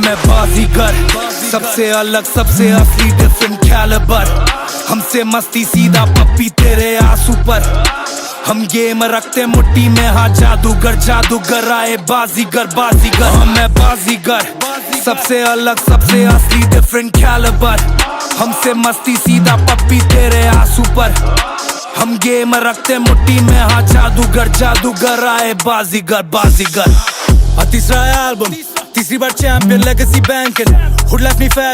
मैं बाजीगर, सबसे अलग सबसे असली डिफरेंट कैलिबर। हमसे मस्ती सीधा पप्पी तेरे आंसू पर। हम गेम रखते मुट्ठी में, हाँ जादूगर जादूगर आए बाजीगर बाजीगर। हाँ मैं बाजीगर, सबसे अलग सबसे असली डिफरेंट कैलिबर। हमसे मस्ती सीधा पप्पी तेरे आंसू पर। हम गेम रखते मुट्ठी में, हाँ जादूगर जादूगर आए बाजीगर बाजीगर। तीसरा एल्बम, तीसरी बार champion, legacy banking, hood left me fat.